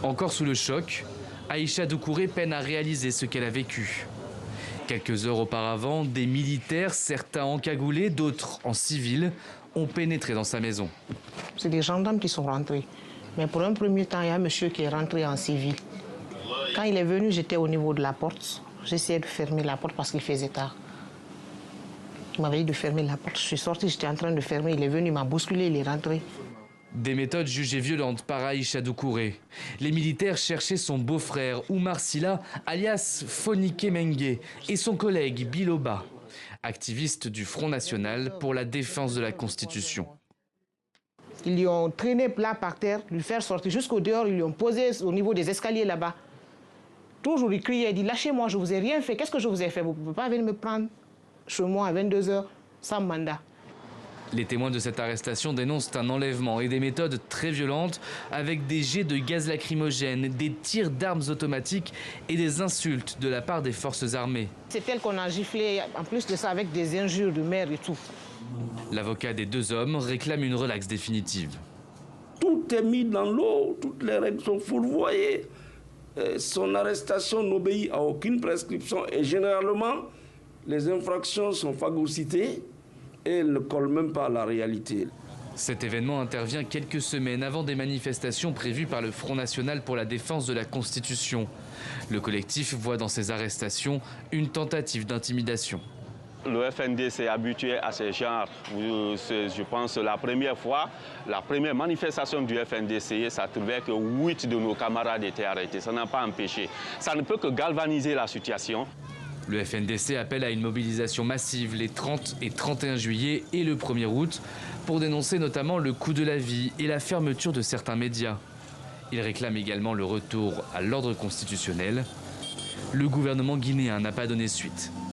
Encore sous le choc, Aïcha Doucouré peine à réaliser ce qu'elle a vécu. Quelques heures auparavant, des militaires, certains encagoulés, d'autres en civil, ont pénétré dans sa maison. C'est des gendarmes qui sont rentrés. Mais pour un premier temps, il y a un monsieur qui est rentré en civil. Quand il est venu, j'étais au niveau de la porte. J'essayais de fermer la porte parce qu'il faisait tard. Il m'avait dit de fermer la porte. Je suis sortie, j'étais en train de fermer. Il est venu, il m'a bousculé, il est rentré. Des méthodes jugées violentes par Aïcha Doucouré. Les militaires cherchaient son beau-frère Oumar Silla, alias Fonike Mengue, et son collègue Biloba, activiste du Front National pour la défense de la Constitution. Ils lui ont traîné là par terre, lui faire sortir jusqu'au dehors, ils lui ont posé au niveau des escaliers là-bas. Toujours il criait, il dit « Lâchez-moi, je ne vous ai rien fait, qu'est-ce que je vous ai fait? Vous ne pouvez pas venir me prendre chez moi à 22 h sans mandat. » Les témoins de cette arrestation dénoncent un enlèvement et des méthodes très violentes avec des jets de gaz lacrymogène, des tirs d'armes automatiques et des insultes de la part des forces armées. C'est elle qu'on a giflé, en plus de ça, avec des injures de mère et tout. L'avocat des deux hommes réclame une relaxe définitive. Tout est mis dans l'eau, toutes les règles sont fourvoyées. Son arrestation n'obéit à aucune prescription et généralement, les infractions sont phagocytées et elles ne collent même pas à la réalité. Cet événement intervient quelques semaines avant des manifestations prévues par le Front National pour la défense de la Constitution. Le collectif voit dans ces arrestations une tentative d'intimidation. Le FND s'est habitué à ce genre. Je pense la première fois, la première manifestation du FNDC, ça trouvait que 8 de nos camarades étaient arrêtés. Ça n'a pas empêché. Ça ne peut que galvaniser la situation. Le FNDC appelle à une mobilisation massive les 30 et 31 juillet et le 1er août pour dénoncer notamment le coût de la vie et la fermeture de certains médias. Il réclame également le retour à l'ordre constitutionnel. Le gouvernement guinéen n'a pas donné suite.